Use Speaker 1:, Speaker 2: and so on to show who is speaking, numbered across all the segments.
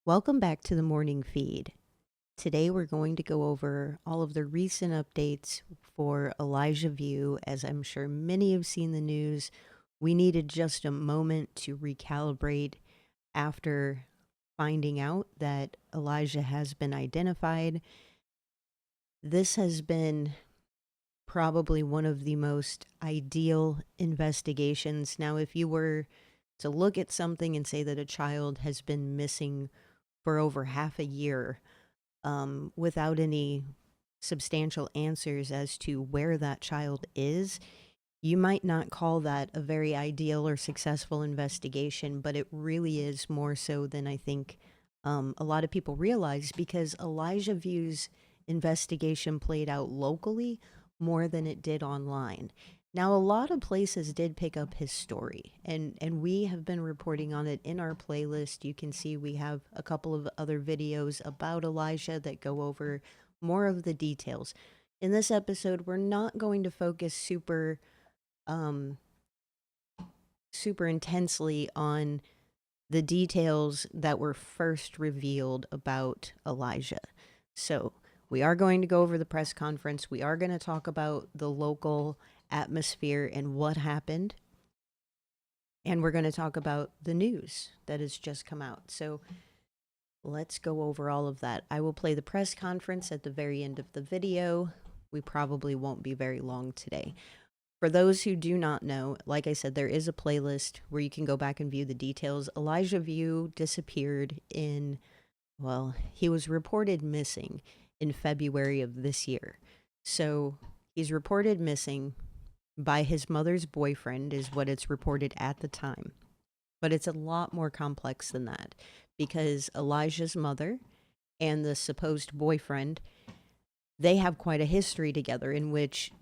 Speaker 1: Welcome back to the morning feed. Today we're going to go over all of the recent updates for Elijah View. As I'm sure many have seen the news, we needed just a moment to recalibrate after finding out that Elijah has been identified. This has been probably one of the most ideal investigations. Now, if you were to look at something and say that a child has been missing for over half a year, without any substantial answers as to where that child is, you might not call that a very ideal or successful investigation, but it really is more so than I think a lot of people realize, because Elijah View's investigation played out locally more than it did online. Now, a lot of places did pick up his story, and we have been reporting on it in our playlist. You can see we have a couple of other videos about Elijah that go over more of the details. In this episode, we're not going to focus um, super intensely on the details that were first revealed about Elijah. So, we are going to go over the press conference. We are going to talk about the local atmosphere and what happened. And we're going to talk about the news that has just come out. So, let's go over all of that. I will play the press conference at the very end of the video. We probably won't be very long today. For those who do not know, like I said, there is a playlist where you can go back and view the details. Elijah View disappeared he was reported missing in February of this year. So he's reported missing by his mother's boyfriend, is what it's reported at the time. But it's a lot more complex than that, because Elijah's mother and the supposed boyfriend, they have quite a history together, in which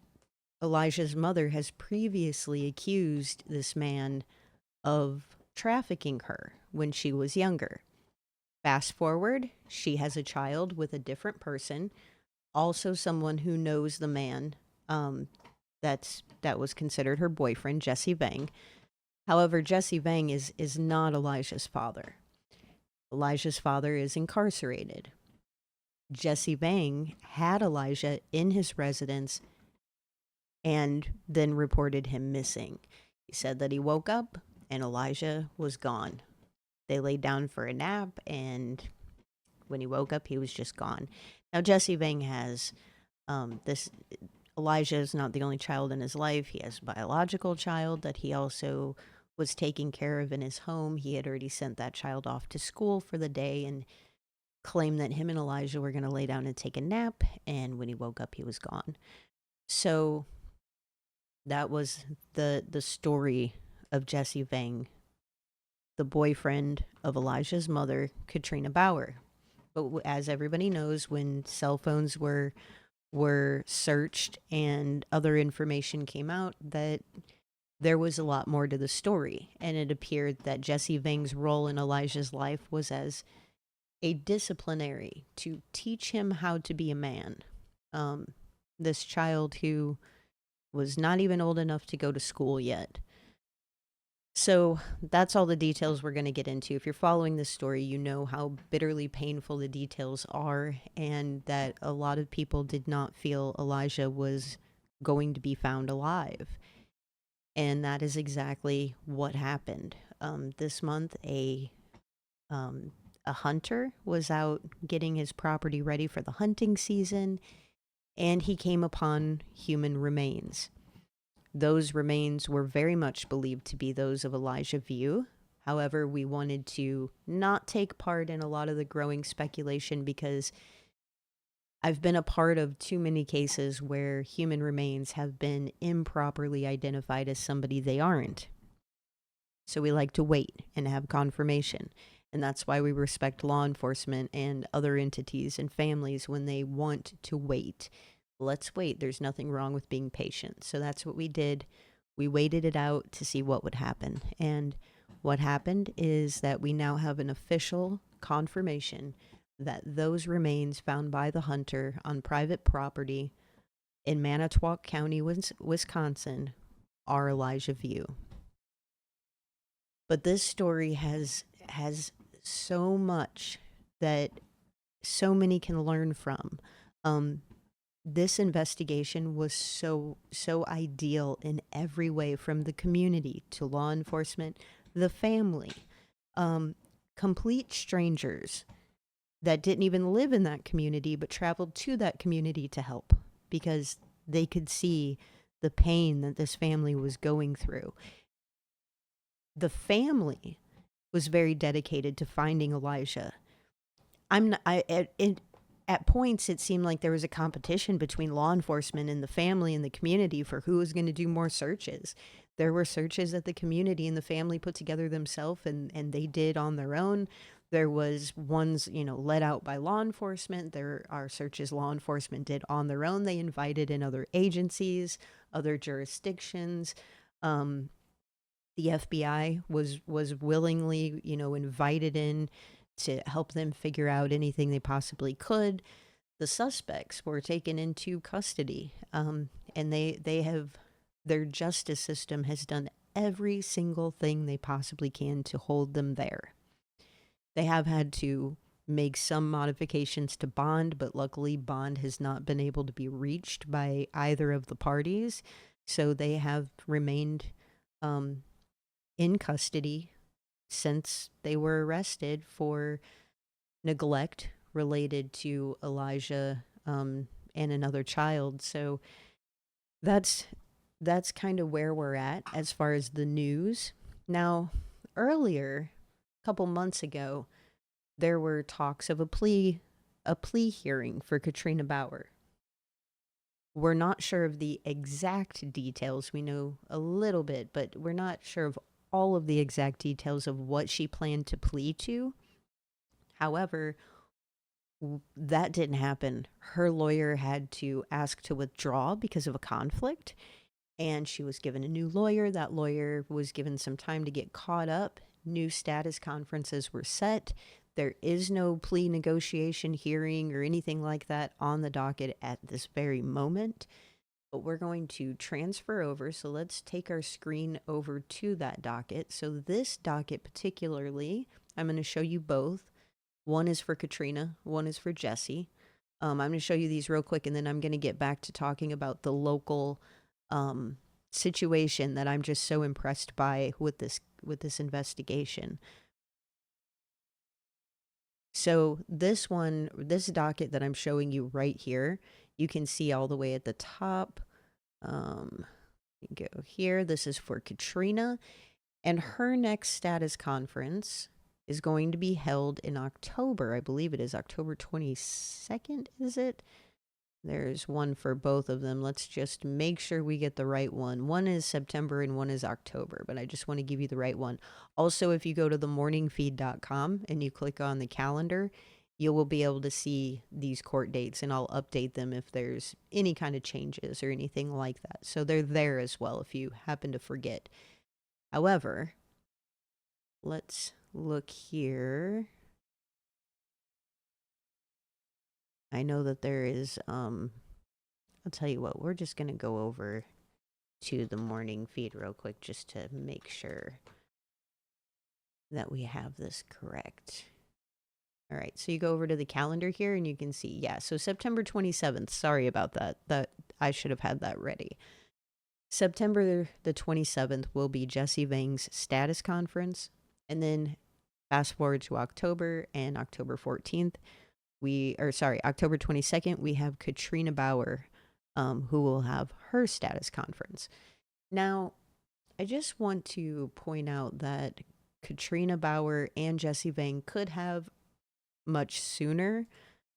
Speaker 1: Elijah's mother has previously accused this man of trafficking her when she was younger. Fast forward, she has a child with a different person, also someone who knows the man that was considered her boyfriend, Jesse Vang. However, Jesse Vang is not Elijah's father. Elijah's father is incarcerated. Jesse Vang had Elijah in his residence and then reported him missing. He said that he woke up and Elijah was gone. They laid down for a nap, and when he woke up, he was just gone. Now, Jesse Vang has this. Elijah is not the only child in his life. He has a biological child that he also was taking care of in his home. He had already sent that child off to school for the day and claimed that him and Elijah were going to lay down and take a nap. And when he woke up, he was gone. So that was the story of Jesse Vang, the boyfriend of Elijah's mother, Katrina Bauer. But as everybody knows, when cell phones were searched and other information came out, that there was a lot more to the story, and it appeared that Jesse Vang's role in Elijah's life was as a disciplinary to teach him how to be a man. Um, this child who was not even old enough to go to school yet. So that's all the details we're going to get into. If you're following this story, you know how bitterly painful the details are, and that a lot of people did not feel Elijah was going to be found alive. And that is exactly what happened. This month, a hunter was out getting his property ready for the hunting season, and he came upon human remains. Those remains were very much believed to be those of Elijah View. However, we wanted to not take part in a lot of the growing speculation, because I've been a part of too many cases where human remains have been improperly identified as somebody they aren't. So we like to wait and have confirmation. And that's why we respect law enforcement and other entities and families when they want to wait. Let's wait. There's nothing wrong with being patient. So that's what we did. We waited it out to see what would happen. And what happened is that we now have an official confirmation that those remains found by the hunter on private property in Manitowoc County, Wisconsin, are Elijah View. But this story has so much that so many can learn from. Um, this investigation was so ideal in every way, from the community to law enforcement, the family, um, complete strangers that didn't even live in that community but traveled to that community to help because they could see the pain that this family was going through. The family was very dedicated to finding Elijah. I'm not, I at points it seemed like there was a competition between law enforcement and the family and the community for who was going to do more searches. There were searches that the community and the family put together themselves, and they did on their own. There was ones, led out by law enforcement. There are searches law enforcement did on their own. They invited in other agencies, other jurisdictions. Um, the FBI was willingly, invited in to help them figure out anything they possibly could. The suspects were taken into custody, and they have their justice system has done every single thing they possibly can to hold them there. They have had to make some modifications to bond, but luckily bond has not been able to be reached by either of the parties, so they have remained um, in custody since they were arrested for neglect related to Elijah, and another child. So that's that's kind of where we're at as far as the news. Now, earlier, a couple months ago, there were talks of a plea hearing for Katrina Bauer. We're not sure of the exact details. We know a little bit, but we're not sure of all of the exact details of what she planned to plea to. However, that didn't happen. Her lawyer had to ask to withdraw because of a conflict, and she was given a new lawyer. That lawyer was given some time to get caught up. New status conferences were set. There is no plea negotiation hearing or anything like that on the docket at this very moment. But we're going to transfer over. So let's take our screen over to that docket. So this docket particularly, I'm going to show you both. One is for Katrina, one is for Jesse. I'm going to show you these real quick, and then I'm going to get back to talking about the local situation that I'm just so impressed by with this investigation. So this docket that I'm showing you right here, you can see all the way at the top. Go here. This is for Katrina, and her next status conference is going to be held in October. I believe it is October 22nd, is it? There's one for both of them. Let's just make sure we get the right one. One is September and one is October, but I just want to give you the right one. Also, if you go to themorningfeed.com and you click on the calendar, you will be able to see these court dates, and I'll update them if there's any kind of changes or anything like that. So they're there as well if you happen to forget. However, let's look here. I know that there is, I'll tell you what, we're just going to go over to the morning feed real quick just to make sure that we have this correct. All right, so you go over to the calendar here and you can see, yeah, so September 27th. Sorry about that. That I should have had that ready. September the 27th will be Jesse Vang's status conference. And then fast forward to October, and October 14th, October 22nd, we have Katrina Bauer, who will have her status conference. Now, I just want to point out that Katrina Bauer and Jesse Vang could have much sooner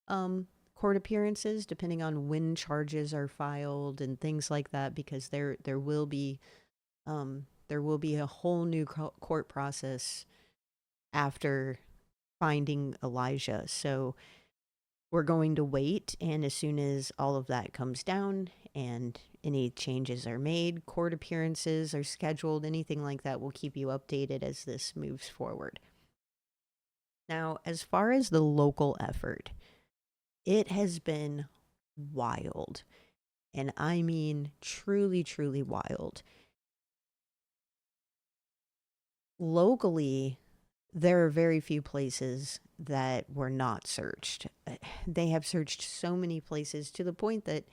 Speaker 1: court appearances, depending on when charges are filed and things like that, because there will be a whole new court process after finding Elijah. So we're going to wait, and as soon as all of that comes down and any changes are made, court appearances are scheduled, anything like that, we'll keep you updated as this moves forward. Now, as far as the local effort, it has been wild. And I mean truly, truly wild. Locally, There are very few places that were not searched. They have searched so many places to the point that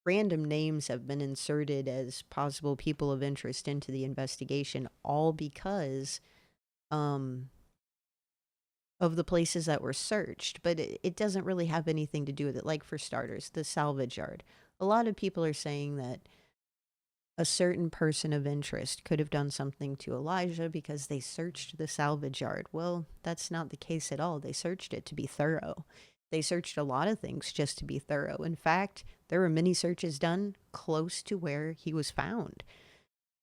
Speaker 1: random names have been inserted as possible people of interest into the investigation, all because um, of the places that were searched. But it doesn't really have anything to do with it. Like, for starters, the salvage yard. A lot of people are saying that a certain person of interest could have done something to Elijah because they searched the salvage yard. Well, that's not the case at all. They searched it to be thorough. They searched a lot of things just to be thorough. In fact, there were many searches done close to where he was found.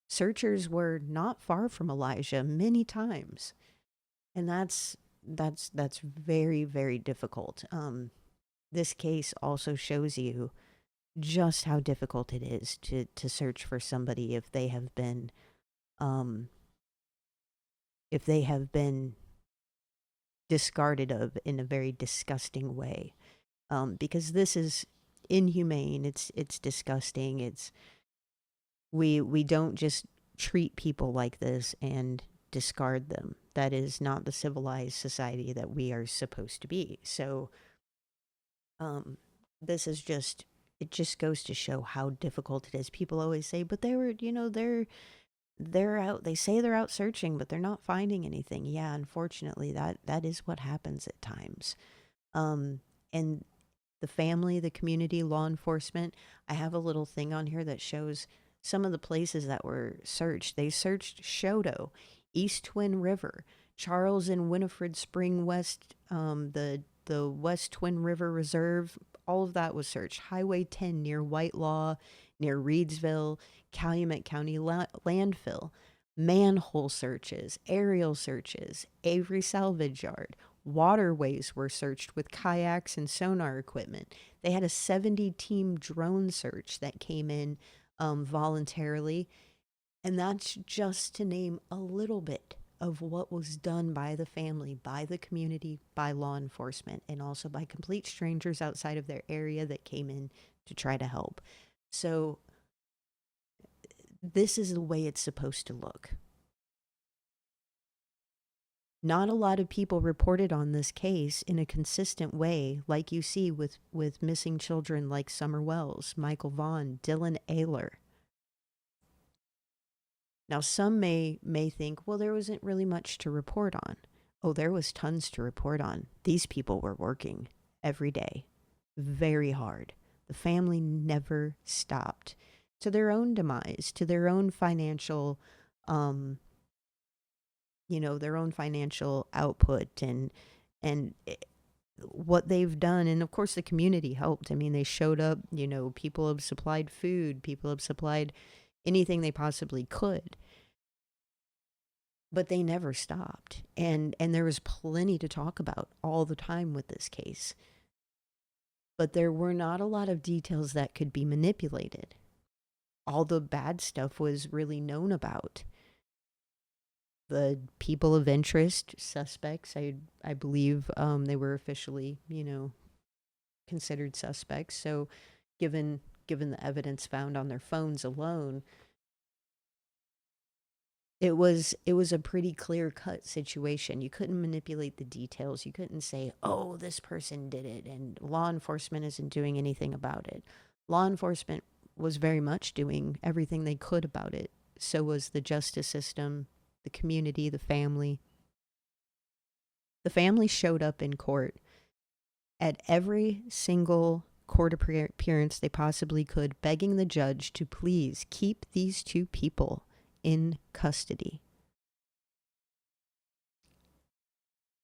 Speaker 1: Searchers were not far from Elijah many times, and that's very, very difficult. This case also shows you just how difficult it is to search for somebody um if they have been discarded of in a very disgusting way, because this is inhumane. It's disgusting. It's we don't just treat people like this and discard them. That is not the civilized society that we are supposed to be. So um this is just, it just goes to show how difficult it is. People always say, but they were, they're out, they say they're out searching, but they're not finding anything. Yeah, unfortunately, that is what happens at times. And the family, the community, law enforcement, I have a little thing on here that shows some of the places that were searched. They searched Shodo, East Twin River, Charles and Winifred Spring West, the West Twin River Reserve. All of that was searched. Highway 10 near Whitelaw, near Reedsville, Calumet County landfill, manhole searches, aerial searches, Avery Salvage Yard. Waterways were searched with kayaks and sonar equipment. They had a 70-team drone search that came in voluntarily. And that's just to name a little bit of what was done by the family, by the community, by law enforcement, and also by complete strangers outside of their area that came in to try to help. So, this is the way it's supposed to look. Not a lot of people reported on this case in a consistent way, like you see with missing children like Summer Wells, Michael Vaughn, Dylan Ayler. Now, some may think, well, there wasn't really much to report on. Oh, there was tons to report on. These people were working every day, very hard. The family never stopped, to their own demise, to their own financial, um, their own financial output and what they've done. And of course, the community helped. I mean, they showed up. People have supplied food. People have supplied anything they possibly could, but they never stopped. And there was plenty to talk about all the time with this case. But there were not a lot of details that could be manipulated. All the bad stuff was really known about. The people of interest, suspects, I believe they were officially, considered suspects. So given the evidence found on their phones alone, it was a pretty clear cut situation. You couldn't manipulate the details. You couldn't say, "Oh, this person did it," and law enforcement isn't doing anything about it. Law enforcement was very much doing everything they could about it. So was the justice system, the community, the family. The family showed up in court at every single court appearance they possibly could, begging the judge to please keep these two people in custody.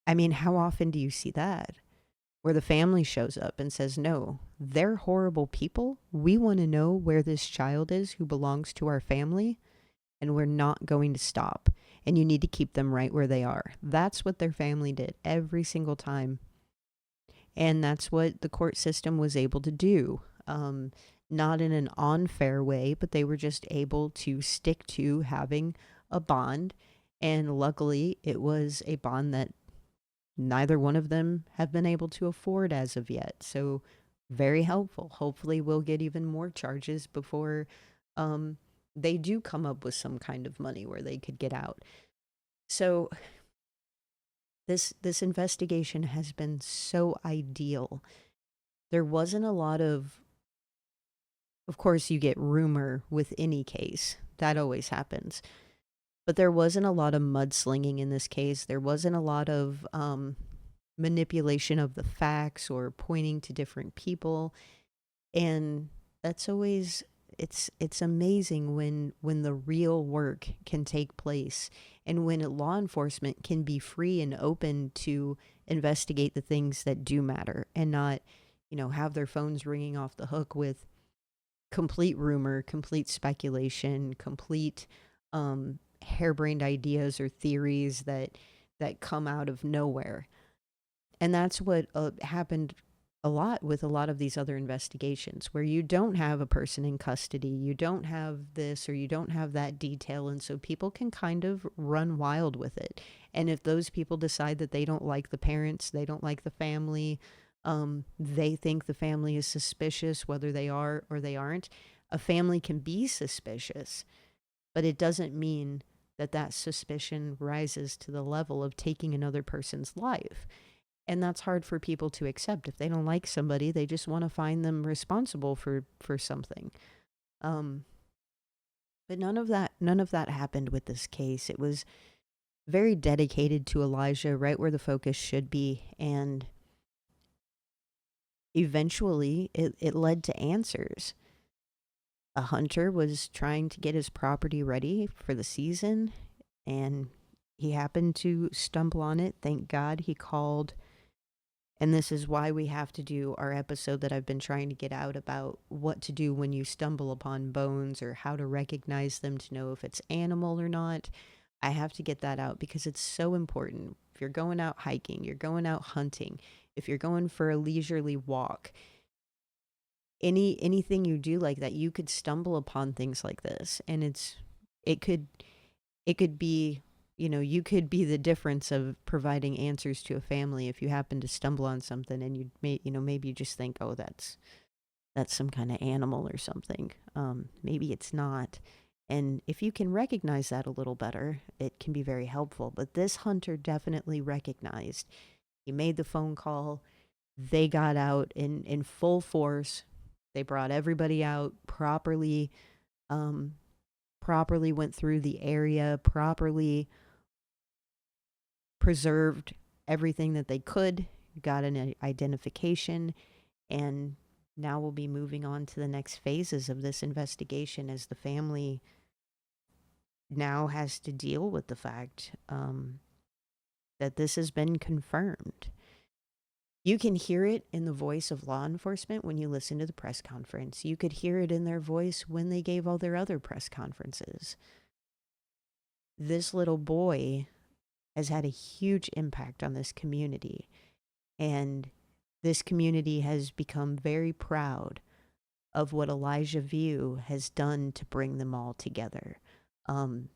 Speaker 1: I mean, how often do you see that? Where the family shows up and says, no, they're horrible people. We want to know where this child is who belongs to our family, and we're not going to stop. And you need to keep them right where they are. That's what their family did every single time. And that's what the court system was able to do. Not in an unfair way, but they were just able to stick to having a bond. And luckily, it was a bond that neither one of them have been able to afford as of yet. So, very helpful. Hopefully, we'll get even more charges before they do come up with some kind of money where they could get out. So, This investigation has been so ideal. There wasn't a lot of course, you get rumor with any case. That always happens. But there wasn't a lot of mudslinging in this case. There wasn't a lot of manipulation of the facts or pointing to different people. And that's always it's amazing when the real work can take place and when law enforcement can be free and open to investigate the things that do matter and not, have their phones ringing off the hook with complete rumor, complete speculation, complete harebrained ideas or theories that come out of nowhere. And that's what happened a lot with a lot of these other investigations where you don't have a person in custody, you don't have this or you don't have that detail, and so people can kind of run wild with it. And if those people decide that they don't like the parents, they don't like the family, they think the family is suspicious, whether they are or they aren't. A family can be suspicious, but it doesn't mean that that suspicion rises to the level of taking another person's life. And that's hard for people to accept. If they don't like somebody, they just want to find them responsible for something. Um, but none of that happened with this case. It was very dedicated to Elijah, right where the focus should be, and eventually it led to answers. A hunter was trying to get his property ready for the season, and he happened to stumble on it. Thank God he called. And this is why we have to do our episode that I've been trying to get out about what to do when you stumble upon bones or how to recognize them to know if it's animal or not. I have to get that out because it's so important. If you're going out hiking, you're going out hunting, if you're going for a leisurely walk, anything you do like that, you could stumble upon things like this, and it could it could be, you could be the difference of providing answers to a family if you happen to stumble on something and maybe you just think, oh, that's some kind of animal or something. Maybe it's not. And if you can recognize that a little better, it can be very helpful. But this hunter definitely recognized. He made the phone call. They got out in full force. They brought everybody out properly, um, properly went through the area, properly preserved everything that they could, got an identification, and now we'll be moving on to the next phases of this investigation as the family now has to deal with the fact that this has been confirmed. You can hear it in the voice of law enforcement when you listen to the press conference. You could hear it in their voice when they gave all their other press conferences. This little boy has had a huge impact on this community, and this community has become very proud of what Elijah View has done to bring them all together. Um,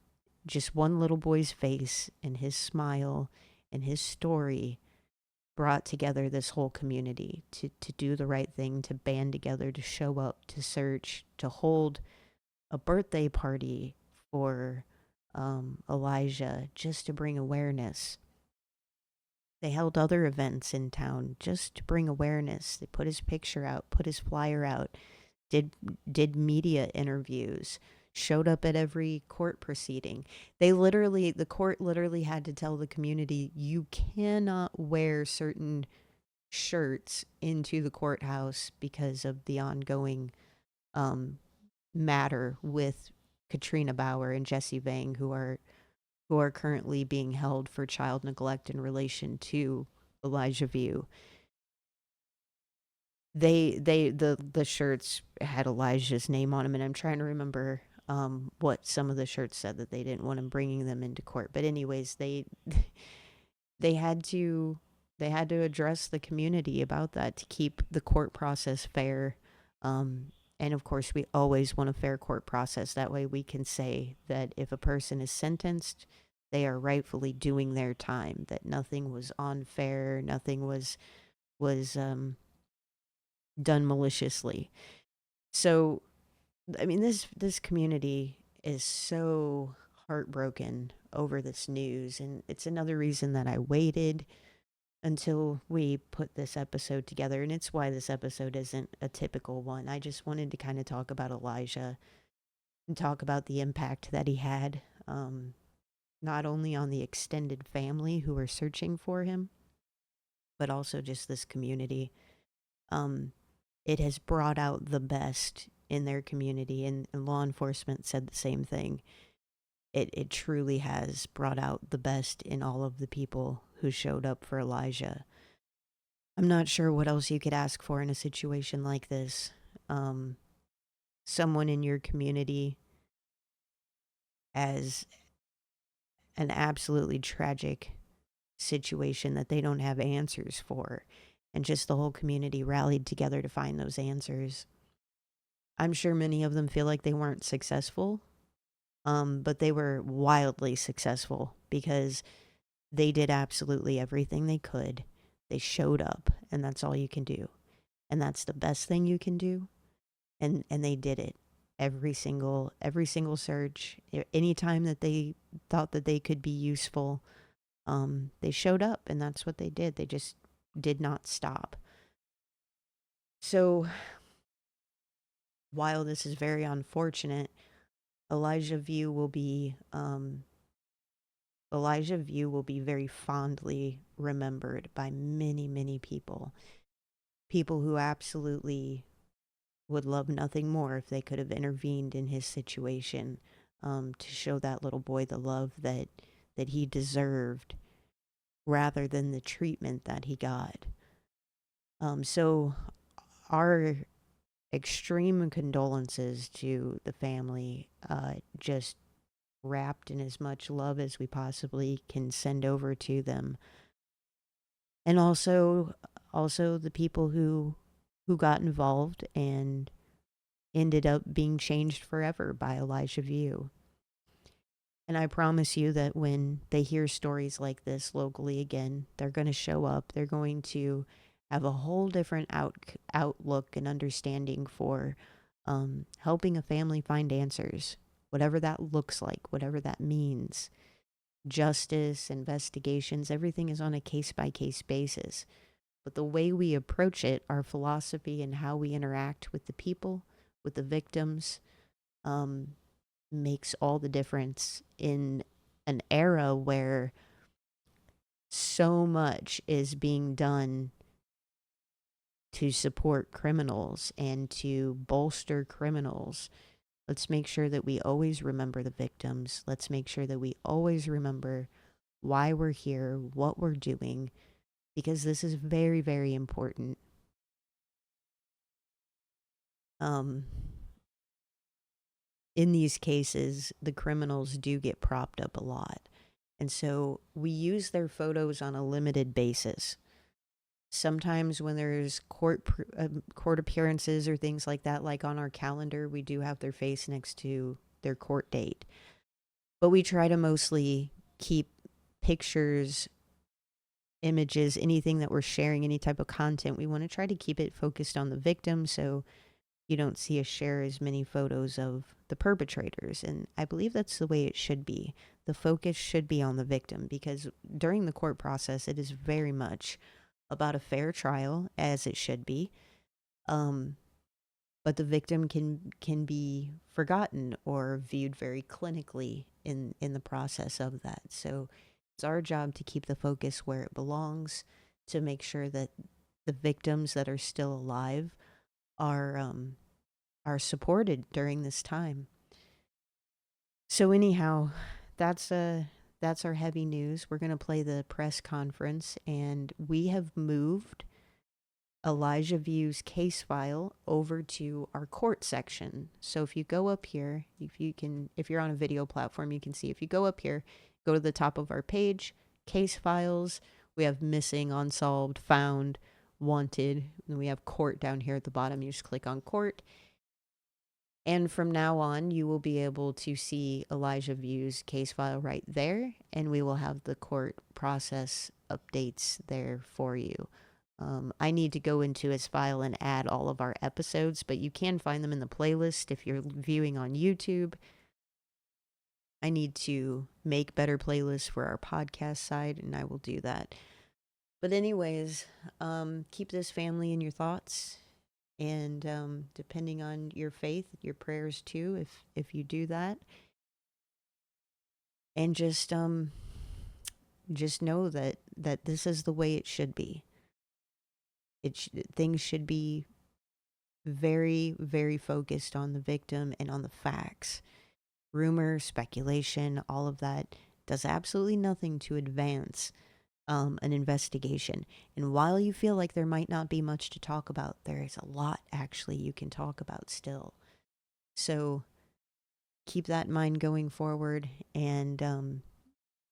Speaker 1: just one little boy's face and his smile and his story brought together this whole community to do the right thing, to band together, to show up, to search, to hold a birthday party for Elijah just to bring awareness. They held other events in town just to bring awareness. They put his picture out, put his flyer out, did media interviews, showed up at every court proceeding. The court literally had to tell the community, you cannot wear certain shirts into the courthouse because of the ongoing matter with Katrina Bauer and Jesse Vang, who are currently being held for child neglect in relation to Elijah View. The shirts had Elijah's name on them, and I'm trying to remember what some of the shirts said, that they didn't want him bringing them into court. But anyways, they had to address the community about that to keep the court process fair. And of course, we always want a fair court process. That way, we can say that if a person is sentenced, they are rightfully doing their time. That nothing was unfair, nothing was done maliciously. So, I mean, this community is so heartbroken over this news. And it's another reason that I waited until we put this episode together. And it's why this episode isn't a typical one. I just wanted to kind of talk about Elijah and talk about the impact that he had, not only on the extended family who are searching for him, but also just this community. Um, it has brought out the best in their community, and law enforcement said the same thing. It truly has brought out the best in all of the people who showed up for Elijah. I'm not sure what else you could ask for in a situation like this. Um, Someone in your community as an absolutely tragic situation that they don't have answers for, and just the whole community rallied together to find those answers. I'm sure many of them feel like they weren't successful, but they were wildly successful because they did absolutely everything they could. They showed up, and that's all you can do. And that's the best thing you can do. And they did it. Every single search, anytime that they thought that they could be useful, they showed up, and that's what they did. They just did not stop. So while this is very unfortunate, Elijah View will be Elijah View will be very fondly remembered by many, many people. People who absolutely would love nothing more if they could have intervened in his situation, to show that little boy the love that he deserved rather than the treatment that he got. So our extreme condolences to the family, just wrapped in as much love as we possibly can send over to them. And also the people who got involved and ended up being changed forever by Elijah View. And I promise you that when they hear stories like this locally again, they're going to show up. They're going to have a whole different outlook and understanding for, helping a family find answers, whatever that looks like, whatever that means. Justice, investigations, everything is on a case by case basis. But the way we approach it, our philosophy, and how we interact with the people, with the victims, um, makes all the difference in an era where so much is being done to support criminals and to bolster criminals. Let's make sure that we always remember the victims. Let's make sure that we always remember why we're here, what we're doing, because this is very, very important. Um, in these cases, the criminals do get propped up a lot. And so we use their photos on a limited basis. Sometimes when there's court appearances or things like that, like on our calendar, we do have their face next to their court date. But we try to mostly keep pictures, images, anything that we're sharing, any type of content. We want to try to keep it focused on the victim, so you don't see us share as many photos of the perpetrators. And I believe that's the way it should be. The focus should be on the victim, because during the court process, it is very much about a fair trial, as it should be. Um, but the victim can be forgotten or viewed very clinically in the process of that. So it's our job to keep the focus where it belongs, to make sure that the victims that are still alive are supported during this time. So anyhow, that's our heavy news. We're gonna play the press conference, and we have moved Elijah View's case file over to our court section. So if you go up here, if you're on a video platform, you can see. If you go up here, go to the top of our page, case files. We have missing, unsolved, found, wanted, and we have court down here at the bottom. You just click on court. And from now on, you will be able to see Elijah View's case file right there, and we will have the court process updates there for you. I need to go into his file and add all of our episodes, but you can find them in the playlist if you're viewing on YouTube. I need to make better playlists for our podcast side, and I will do that. But anyways, keep this family in your thoughts, and depending on your faith, your prayers too, if you do that, and just know that this is the way it should be. Things should be very, very focused on the victim and on the facts. Rumor, speculation, all of that does absolutely nothing to advance an investigation. And while you feel like there might not be much to talk about, there is a lot actually you can talk about still. So keep that in mind going forward, and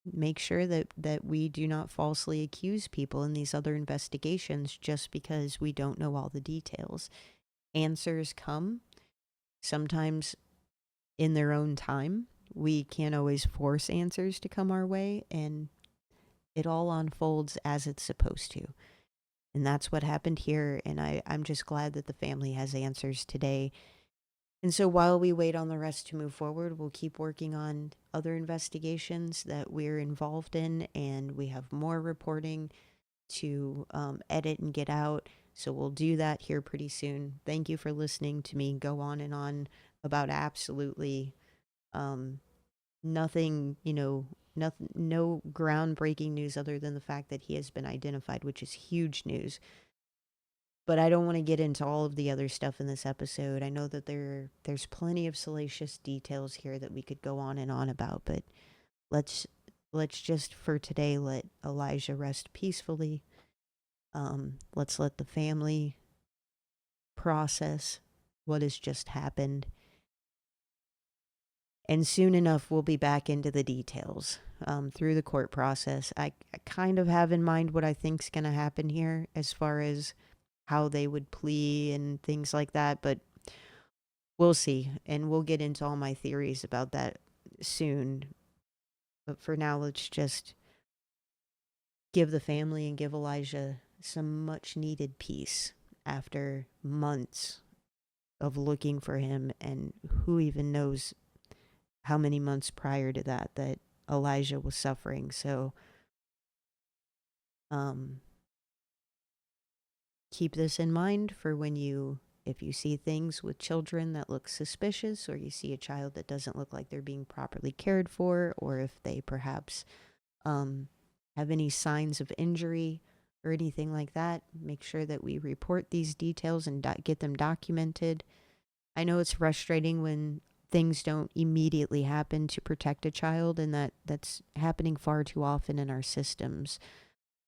Speaker 1: make sure that we do not falsely accuse people in these other investigations just because we don't know all the details. Answers come sometimes in their own time. We can't always force answers to come our way, and it all unfolds as it's supposed to. And that's what happened here, and I'm just glad that the family has answers today. And so while we wait on the rest to move forward, we'll keep working on other investigations that we're involved in, and we have more reporting to edit and get out. So we'll do that here pretty soon. Thank you for listening to me go on and on about absolutely nothing, nothing, no groundbreaking news other than the fact that he has been identified, which is huge news. But I don't want to get into all of the other stuff in this episode. I know that there's plenty of salacious details here that we could go on and on about, but let's just for today let Elijah rest peacefully. Let's let the family process what has just happened. And soon enough, we'll be back into the details through the court process. I kind of have in mind what I think's going to happen here as far as how they would plea and things like that, but we'll see. And we'll get into all my theories about that soon. But for now, let's just give the family and give Elijah some much needed peace after months of looking for him, and who even knows how many months prior to that Elijah was suffering. So keep this in mind for if you see things with children that look suspicious, or you see a child that doesn't look like they're being properly cared for, or if they perhaps have any signs of injury or anything like that, make sure that we report these details and get them documented. I know it's frustrating when things don't immediately happen to protect a child, and that's happening far too often in our systems.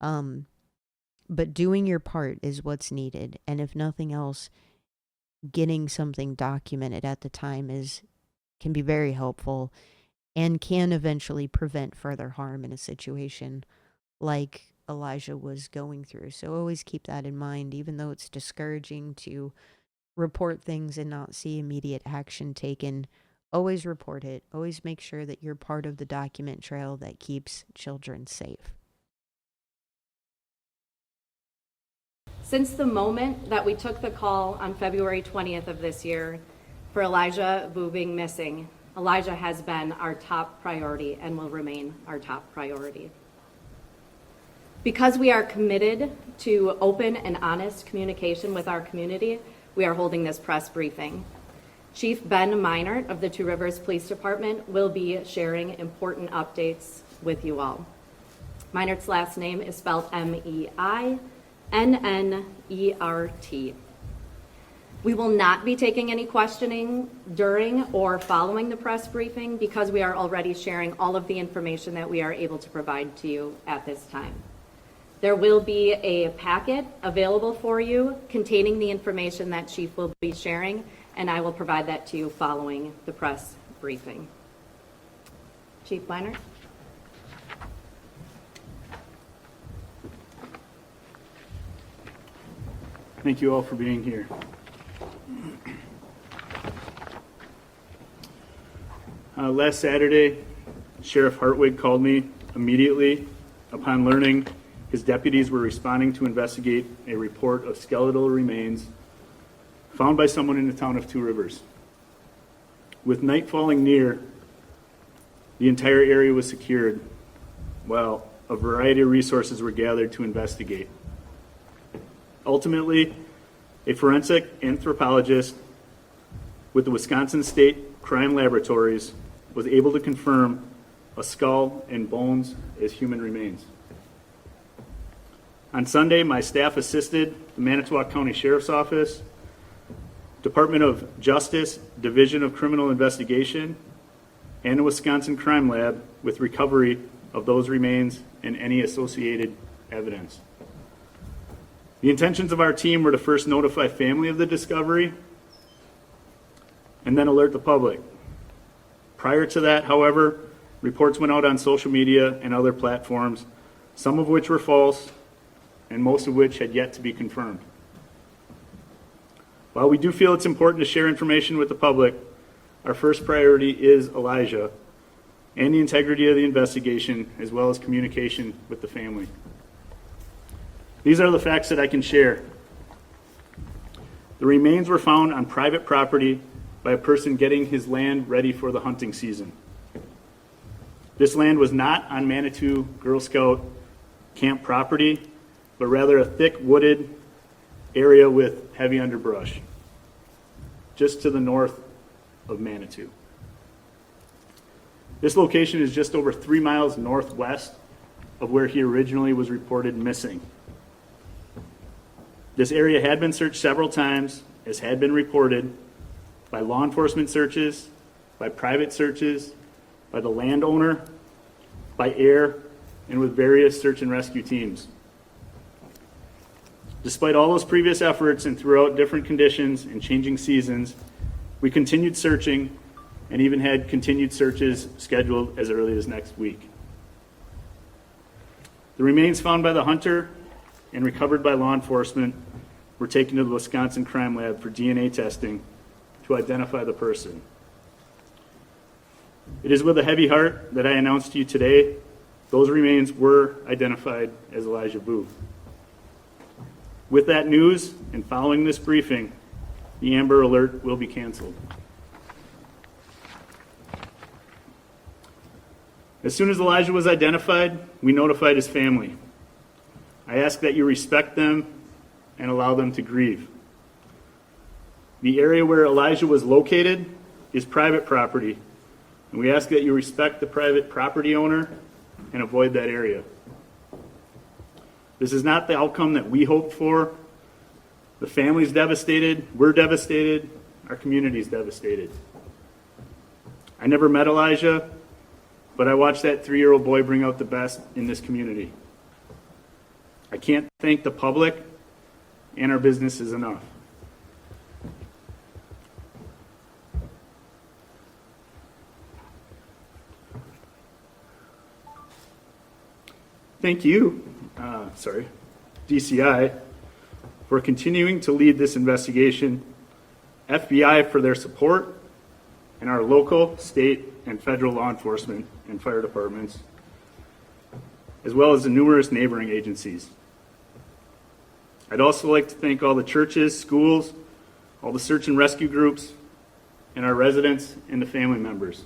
Speaker 1: But doing your part is what's needed, and if nothing else, getting something documented at the time can be very helpful and can eventually prevent further harm in a situation like Elijah was going through. So always keep that in mind, even though it's discouraging to report things and not see immediate action taken. Always report it. Always make sure that you're part of the document trail that keeps children safe.
Speaker 2: Since the moment that we took the call on February 20th of this year for Elijah Vu being missing, Elijah has been our top priority and will remain our top priority. Because we are committed to open and honest communication with our community, we are holding this press briefing. Chief Ben Meinert of the Two Rivers Police Department will be sharing important updates with you all. Meinert's last name is spelled Meinnert. We will not be taking any questioning during or following the press briefing because we are already sharing all of the information that we are able to provide to you at this time. There will be a packet available for you containing the information that Chief will be sharing, and I will provide that to you following the press briefing. Chief Meinert.
Speaker 3: Thank you all for being here. Last Saturday, Sheriff Hartwig called me immediately upon learning his deputies were responding to investigate a report of skeletal remains found by someone in the town of Two Rivers. With night falling near, The entire area was secured while a variety of resources were gathered to investigate. Ultimately, a forensic anthropologist with the Wisconsin State Crime Laboratories was able to confirm a skull and bones as human remains. On Sunday, my staff assisted the Manitowoc County Sheriff's Office, Department of Justice, Division of Criminal Investigation, and the Wisconsin Crime Lab with recovery of those remains and any associated evidence. The intentions of our team were to first notify family of the discovery and then alert the public. Prior to that, however, reports went out on social media and other platforms, some of which were false and most of which had yet to be confirmed. While we do feel it's important to share information with the public, our first priority is Elijah and the integrity of the investigation, as well as communication with the family. These are the facts that I can share. The remains were found on private property by a person getting his land ready for the hunting season. This land was not on Manitou Girl Scout camp property, but rather a thick wooded area with heavy underbrush, just to the north of Manitou. This location is just over 3 miles northwest of where he originally was reported missing. This area had been searched several times, as had been reported, by law enforcement searches, by private searches, by the landowner, by air, and with various search and rescue teams. Despite all those previous efforts and throughout different conditions and changing seasons, we continued searching and even had continued searches scheduled as early as next week. The remains found by the hunter and recovered by law enforcement were taken to the Wisconsin Crime Lab for DNA testing to identify the person. It is with a heavy heart that I announce to you today those remains were identified as Elijah Booth. With that news and following this briefing, the Amber Alert will be canceled. As soon as Elijah was identified, we notified his family. I ask that you respect them and allow them to grieve. The area where Elijah was located is private property, and we ask that you respect the private property owner and avoid that area. This is not the outcome that we hoped for. The family's devastated, we're devastated, our community's devastated. I never met Elijah, but I watched that 3-year-old boy bring out the best in this community. I can't thank the public and our businesses enough. Thank you, DCI, for continuing to lead this investigation, FBI for their support, and our local, state, and federal law enforcement and fire departments, as well as the numerous neighboring agencies. I'd also like to thank all the churches, schools, all the search and rescue groups, and our residents and the family members.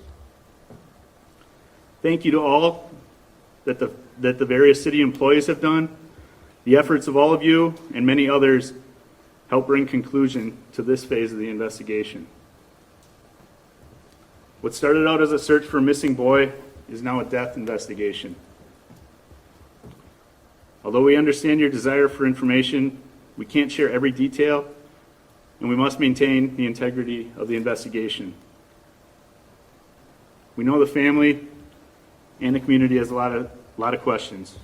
Speaker 3: Thank you to all that the various city employees have done. The efforts of all of you and many others help bring conclusion to this phase of the investigation. What started out as a search for a missing boy is now a death investigation. Although we understand your desire for information, we can't share every detail, and we must maintain the integrity of the investigation. We know the family and the community has a lot of questions.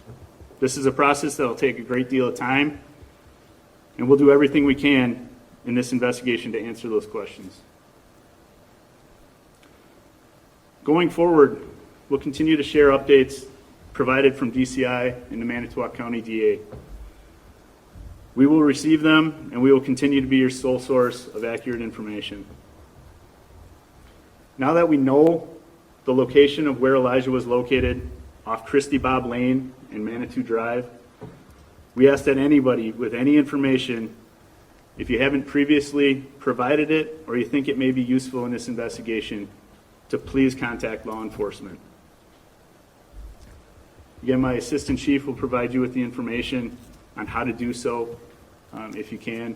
Speaker 3: This is a process that will take a great deal of time, and we'll do everything we can in this investigation to answer those questions. Going forward, we'll continue to share updates provided from DCI and the Manitowoc County DA. We will receive them, and we will continue to be your sole source of accurate information. Now that we know the location of where Elijah was located, off Christy Bob Lane and Manitou Drive, we ask that anybody with any information, if you haven't previously provided it or you think it may be useful in this investigation, to please contact law enforcement. Again, my assistant chief will provide you with the information on how to do so, if you can.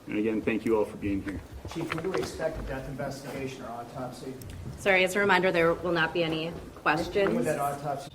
Speaker 3: And again, thank you all for being here.
Speaker 4: Chief, when do we expect a death investigation or autopsy?
Speaker 2: Sorry, as a reminder, there will not be any
Speaker 4: When would
Speaker 2: questions.
Speaker 4: that autopsy?